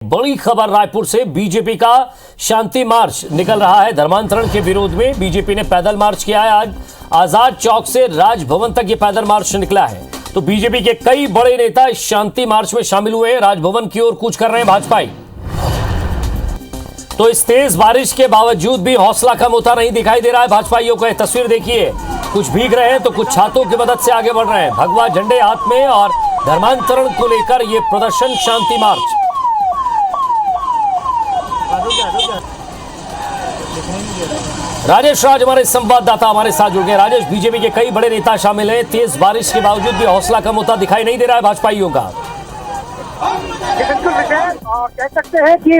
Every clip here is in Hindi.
बड़ी खबर रायपुर से। बीजेपी का शांति मार्च निकल रहा है। धर्मांतरण के विरोध में बीजेपी ने पैदल मार्च किया है। आज आजाद चौक से राजभवन तक ये पैदल मार्च निकला है। तो बीजेपी के कई बड़े नेता इस शांति मार्च में शामिल हुए। राजभवन की ओर कूच कर रहे हैं भाजपाई। तो इस तेज बारिश के बावजूद भी हौसला कम होता नहीं दिखाई दे रहा है भाजपाइयों का। तस्वीर देखिए, कुछ भीग रहे हैं तो कुछ छातों की मदद से आगे बढ़ रहे हैं, भगवा झंडे हाथ में, और धर्मांतरण को लेकर ये प्रदर्शन शांति मार्च। राजेश राज हमारे संवाददाता हमारे साथ जुड़ गए। राजेश, बीजेपी के कई बड़े नेता शामिल हैं। तेज बारिश के बावजूद भी हौसला कम होता दिखाई नहीं दे रहा है भाजपाइयों का। बिल्कुल विजय, कह सकते हैं कि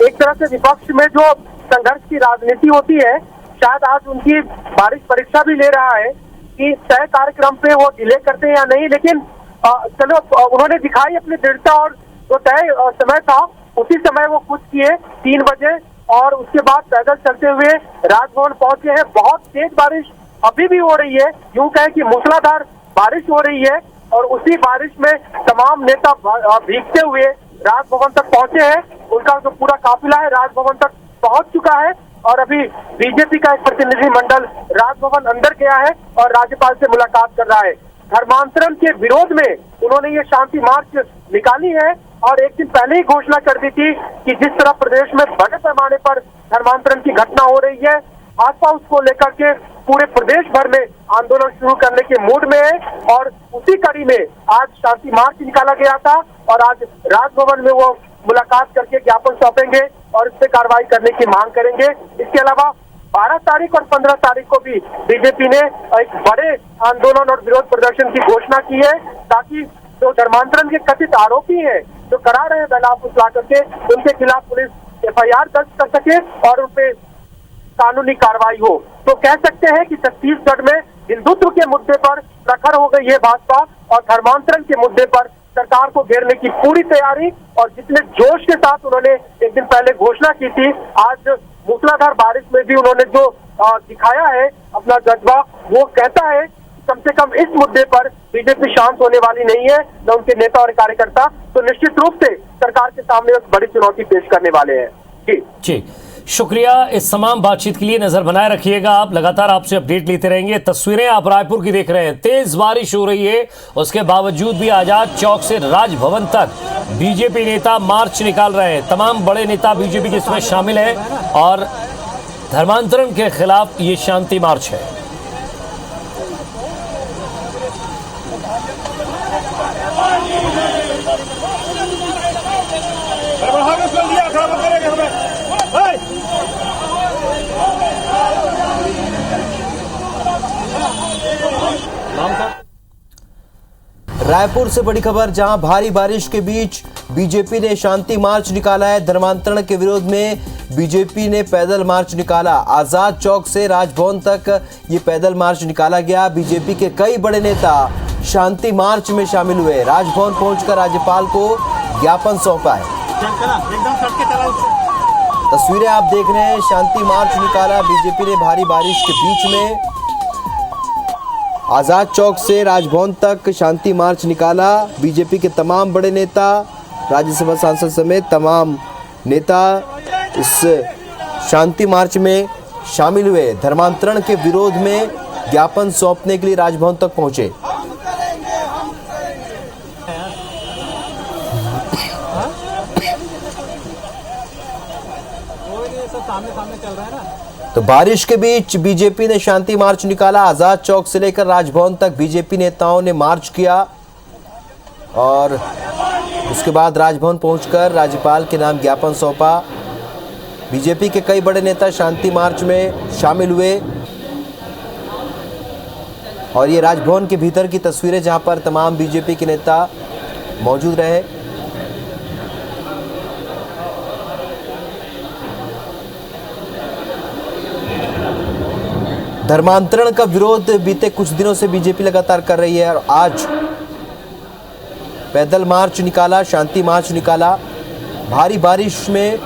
एक तरह से विपक्ष में जो संघर्ष की राजनीति होती है, शायद आज उनकी बारिश परीक्षा भी ले रहा है कि तय कार्यक्रम पे वो डिले करते हैं या नहीं। लेकिन चलो, उन्होंने दिखाई अपनी दृढ़ता, और जो तय समय था उसी समय वो कुछ किए 3 बजे, और उसके बाद पैदल चलते हुए राजभवन पहुंचे हैं। बहुत तेज बारिश अभी भी हो रही है, यूं कहें कि मूसलाधार बारिश हो रही है, और उसी बारिश में तमाम नेता भीगते हुए राजभवन तक पहुंचे हैं। उनका जो पूरा काफिला है राजभवन तक पहुंच चुका है, और अभी बीजेपी का एक प्रतिनिधिमंडल राजभवन अंदर गया है और राज्यपाल से मुलाकात कर रहा है। धर्मांतरण के विरोध में उन्होंने ये शांति मार्च निकाली है, और एक दिन पहले ही घोषणा कर दी थी कि जिस तरह प्रदेश में बड़े पैमाने पर धर्मांतरण की घटना हो रही है, भाजपा उसको लेकर के पूरे प्रदेश भर में आंदोलन शुरू करने के मूड में है। और उसी कड़ी में आज शांति मार्च निकाला गया था, और आज राजभवन में वो मुलाकात करके ज्ञापन सौंपेंगे और इस पे कार्रवाई करने की मांग करेंगे। इसके अलावा 12 तारीख और 15 तारीख को भी बीजेपी ने एक बड़े आंदोलन और विरोध प्रदर्शन की घोषणा की है, ताकि जो धर्मांतरण के कथित आरोपी हैं, जो करा रहे हैं बहला फुसला करके, उनके खिलाफ पुलिस FIR दर्ज कर सके और उन पे कानूनी कार्रवाई हो। तो कह सकते हैं कि छत्तीसगढ़ में हिंदुत्व के मुद्दे पर प्रखर हो गई है भाजपा, और धर्मांतरण के मुद्दे पर सरकार को घेरने की पूरी तैयारी। और जितने जोश के साथ उन्होंने एक दिन पहले घोषणा की थी, आज मूसलाधार बारिश में भी उन्होंने जो दिखाया है अपना जज्बा, वो कहता है कम से कम इस मुद्दे पर बीजेपी शांत होने वाली नहीं है, न उनके नेता और कार्यकर्ता। तो निश्चित रूप से सरकार के सामने एक बड़ी चुनौती पेश करने वाले हैं। जी, शुक्रिया। इस तमाम बातचीत के लिए नजर बनाए रखिएगा आप, लगातार आपसे अपडेट लेते रहेंगे। तस्वीरें आप रायपुर की देख रहे हैं। तेज बारिश हो रही है, उसके बावजूद भी आजाद चौक से राजभवन तक बीजेपी नेता मार्च निकाल रहे हैं। तमाम बड़े नेता बीजेपी के इसमें शामिल हैं, और धर्मांतरण के खिलाफ ये शांति मार्च है। रायपुर से बड़ी खबर, जहां भारी बारिश के बीच बीजेपी ने शांति मार्च निकाला है। धर्मांतरण के विरोध में बीजेपी ने पैदल मार्च निकाला। आजाद चौक से राजभवन तक ये पैदल मार्च निकाला गया। बीजेपी के कई बड़े नेता शांति मार्च में शामिल हुए। राजभवन पहुंचकर राज्यपाल को ज्ञापन सौंपा है। तस्वीरें आप देख रहे हैं, शांति मार्च निकाला बीजेपी ने भारी बारिश के बीच में। आजाद चौक से राजभवन तक शांति मार्च निकाला। बीजेपी के तमाम बड़े नेता, राज्यसभा सांसद समेत तमाम नेता इस शांति मार्च में शामिल हुए। धर्मांतरण के विरोध में ज्ञापन सौंपने के लिए राजभवन तक पहुंचे। तो बारिश के बीच बीजेपी ने शांति मार्च निकाला। आजाद चौक से लेकर राजभवन तक बीजेपी नेताओं ने मार्च किया, और उसके बाद राजभवन पहुंचकर राज्यपाल के नाम ज्ञापन सौंपा। बीजेपी के कई बड़े नेता शांति मार्च में शामिल हुए, और ये राजभवन के भीतर की तस्वीरें, जहां पर तमाम बीजेपी के नेता मौजूद रहे। धर्मांतरण का विरोध बीते कुछ दिनों से बीजेपी लगातार कर रही है, और आज पैदल मार्च निकाला, शांति मार्च निकाला। भारी बारिश में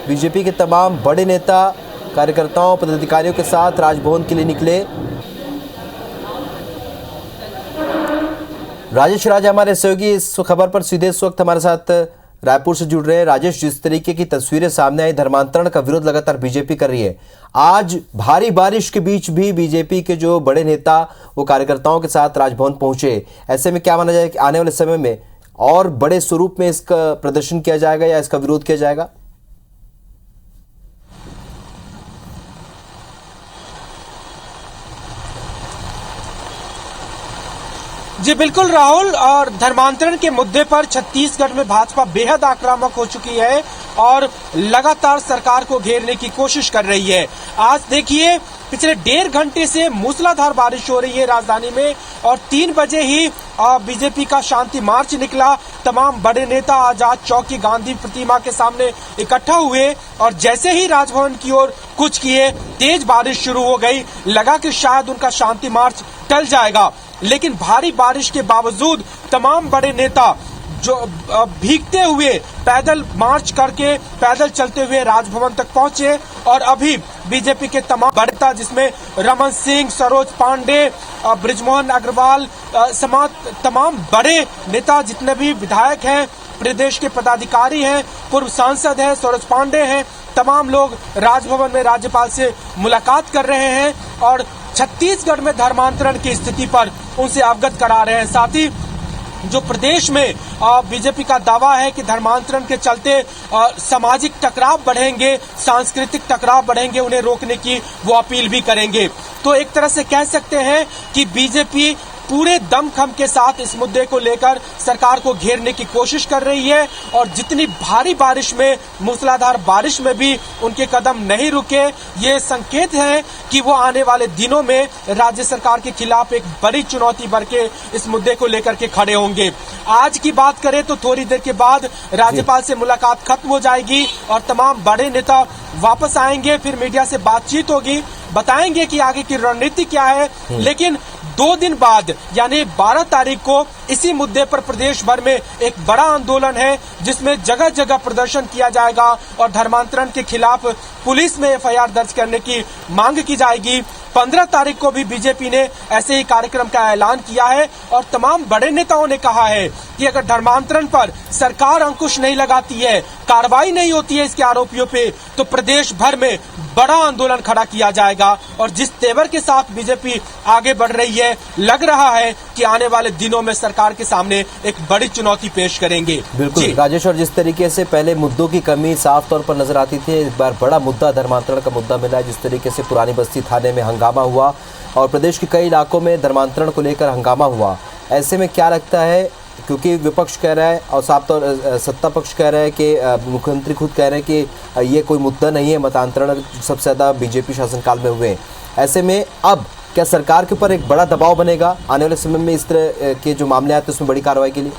बीजेपी के तमाम बड़े नेता कार्यकर्ताओं पदाधिकारियों के साथ राजभवन के लिए निकले। राजेश राजा हमारे सहयोगी इस खबर पर सीधे इस वक्त हमारे साथ रायपुर से जुड़ रहे हैं राजेश। जिस तरीके की तस्वीरें सामने आई, धर्मांतरण का विरोध लगातार बीजेपी कर रही है। आज भारी बारिश के बीच भी बीजेपी के जो बड़े नेता वो कार्यकर्ताओं के साथ राजभवन पहुंचे। ऐसे में क्या माना जाए कि आने वाले समय में और बड़े स्वरूप में इसका प्रदर्शन किया जाएगा या इसका विरोध किया जाएगा? जी बिल्कुल राहुल, और धर्मांतरण के मुद्दे पर छत्तीसगढ़ में भाजपा बेहद आक्रामक हो चुकी है और लगातार सरकार को घेरने की कोशिश कर रही है। आज देखिए, पिछले 1.5 घंटे से मूसलाधार बारिश हो रही है राजधानी में और 3 बजे ही बीजेपी का शांति मार्च निकला। तमाम बड़े नेता आजाद चौक की गांधी प्रतिमा के सामने इकट्ठा हुए और जैसे ही राजभवन की ओर कुछ किए, तेज बारिश शुरू हो गई। लगा कि शायद उनका शांति मार्च टल जाएगा, लेकिन भारी बारिश के बावजूद तमाम बड़े नेता जो भीगते हुए पैदल मार्च करके, पैदल चलते हुए राजभवन तक पहुंचे। और अभी बीजेपी के तमाम बड़े नेता, जिसमें रमन सिंह, सरोज पांडे, बृजमोहन अग्रवाल समेत तमाम बड़े नेता, जितने भी विधायक हैं, प्रदेश के पदाधिकारी हैं, पूर्व सांसद हैं, सरोज पांडे हैं, तमाम लोग राजभवन में राज्यपाल से मुलाकात कर रहे हैं और छत्तीसगढ़ में धर्मांतरण की स्थिति पर उनसे अवगत करा रहे हैं। साथ ही जो प्रदेश में बीजेपी का दावा है कि धर्मांतरण के चलते सामाजिक टकराव बढ़ेंगे, सांस्कृतिक टकराव बढ़ेंगे, उन्हें रोकने की वो अपील भी करेंगे। तो एक तरह से कह सकते हैं कि बीजेपी पूरे दमखम के साथ इस मुद्दे को लेकर सरकार को घेरने की कोशिश कर रही है और जितनी भारी बारिश में, मूसलाधार बारिश में भी उनके कदम नहीं रुके। ये संकेत है कि वो आने वाले दिनों में राज्य सरकार के खिलाफ एक बड़ी चुनौती बन के इस मुद्दे को लेकर के खड़े होंगे। आज की बात करें तो थोड़ी देर के बाद राज्यपाल से मुलाकात खत्म हो जाएगी और तमाम बड़े नेता वापस आएंगे, फिर मीडिया से बातचीत होगी, बताएंगे कि आगे की रणनीति क्या है। लेकिन 2 दिन बाद यानी 12 तारीख को इसी मुद्दे पर प्रदेश भर में एक बड़ा आंदोलन है, जिसमें जगह जगह प्रदर्शन किया जाएगा और धर्मांतरण के खिलाफ पुलिस में एफआईआर दर्ज करने की मांग की जाएगी। 15 तारीख को भी बीजेपी ने ऐसे ही कार्यक्रम का ऐलान किया है और तमाम बड़े नेताओं ने कहा है कि अगर धर्मांतरण पर सरकार अंकुश नहीं लगाती है, कार्रवाई नहीं होती है इसके आरोपियों पे, तो प्रदेश भर में बड़ा आंदोलन खड़ा किया जाएगा। और जिस तेवर के साथ बीजेपी आगे बढ़ रही है, लग रहा है कि आने वाले दिनों में सरकार के सामने एक बड़ी चुनौती पेश करेंगे। बिल्कुल राजेश, और जिस तरीके से पहले मुद्दों की कमी साफ तौर पर नजर आती थी, इस बार बड़ा मुद्दा धर्मांतरण का मुद्दा मिला है। जिस तरीके से पुरानी बस्ती थाने में हंगामा हुआ और प्रदेश के कई इलाकों में धर्मांतरण को लेकर हंगामा हुआ, ऐसे में क्या लगता है, क्योंकि विपक्ष कह रहा है और साफ तौर सत्ता पक्ष कह रहा है कि मुख्यमंत्री खुद कह रहे हैं कि ये कोई मुद्दा नहीं है, मतांतरण सबसे ज़्यादा बीजेपी शासनकाल में हुए। ऐसे में अब क्या सरकार के ऊपर एक बड़ा दबाव बनेगा आने वाले समय में इस तरह के जो मामले आते हैं उसमें बड़ी कार्रवाई के लिए?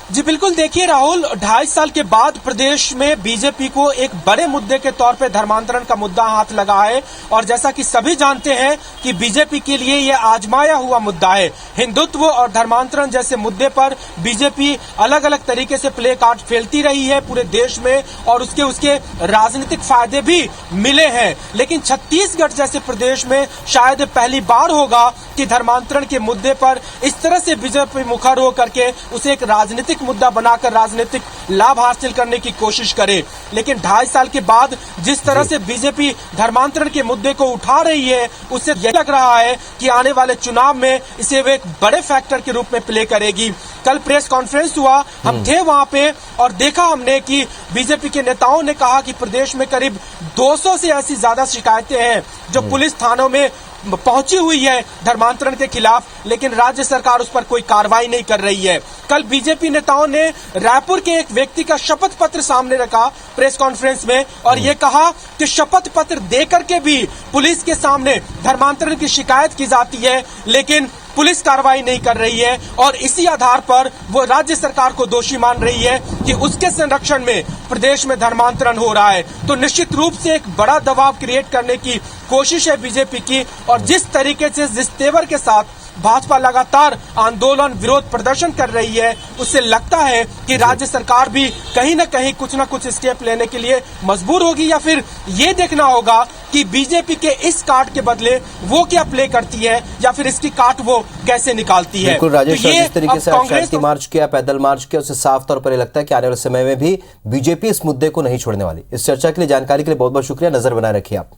जी बिल्कुल, देखिए राहुल, 2.5 साल के बाद प्रदेश में बीजेपी को एक बड़े मुद्दे के तौर पे धर्मांतरण का मुद्दा हाथ लगा है और जैसा कि सभी जानते हैं कि बीजेपी के लिए ये आजमाया हुआ मुद्दा है। हिंदुत्व और धर्मांतरण जैसे मुद्दे पर बीजेपी अलग अलग तरीके से प्ले कार्ड खेलती रही है पूरे देश में और उसके राजनीतिक फायदे भी मिले हैं। लेकिन छत्तीसगढ़ जैसे प्रदेश में शायद पहली बार होगा कि धर्मांतरण के मुद्दे पर इस तरह से बीजेपी मुखर हो करके उसे एक राजनीतिक मुद्दा बनाकर राजनीतिक लाभ हासिल करने की कोशिश करे। लेकिन 2.5 साल के बाद जिस तरह से बीजेपी धर्मांतरण के मुद्दे को उठा रही है, उससे यह लग रहा है कि आने वाले चुनाव में इसे वे एक बड़े फैक्टर के रूप में प्ले करेगी। कल प्रेस कॉन्फ्रेंस हुआ, हम थे वहां पे और देखा हमने कि बीजेपी के नेताओं ने कहा कि प्रदेश में करीब 200 से ऐसी ज्यादा शिकायतें हैं जो पुलिस थानों में पहुंची हुई है धर्मांतरण के खिलाफ, लेकिन राज्य सरकार उस पर कोई कार्रवाई नहीं कर रही है। कल बीजेपी नेताओं ने रायपुर के एक व्यक्ति का शपथ पत्र सामने रखा प्रेस कॉन्फ्रेंस में और ये कहा कि शपथ पत्र देकर के भी पुलिस के सामने धर्मांतरण की शिकायत की जाती है, लेकिन पुलिस कार्रवाई नहीं कर रही है और इसी आधार पर वो राज्य सरकार को दोषी मान रही है कि उसके संरक्षण में प्रदेश में धर्मांतरण हो रहा है। तो निश्चित रूप से एक बड़ा दबाव क्रिएट करने की कोशिश है बीजेपी की और जिस तरीके से, जिस तेवर के साथ भाजपा लगातार आंदोलन विरोध प्रदर्शन कर रही है, उससे लगता है कि राज्य सरकार भी कहीं न कहीं कुछ न कुछ स्टेप लेने के लिए मजबूर होगी, या फिर ये देखना होगा कि बीजेपी के इस कार्ड के बदले वो क्या प्ले करती है, या फिर इसकी काट वो कैसे निकालती है। बिल्कुल राजेश, तो ये जिस तरीके से आज शांति मार्च किया, पैदल मार्च किया, उससे साफ तौर पर यह लगता है कि आने वाले समय में भी बीजेपी इस मुद्दे को नहीं छोड़ने वाली। इस चर्चा के लिए, जानकारी के लिए बहुत बहुत शुक्रिया। नजर बनाए रखिए आप।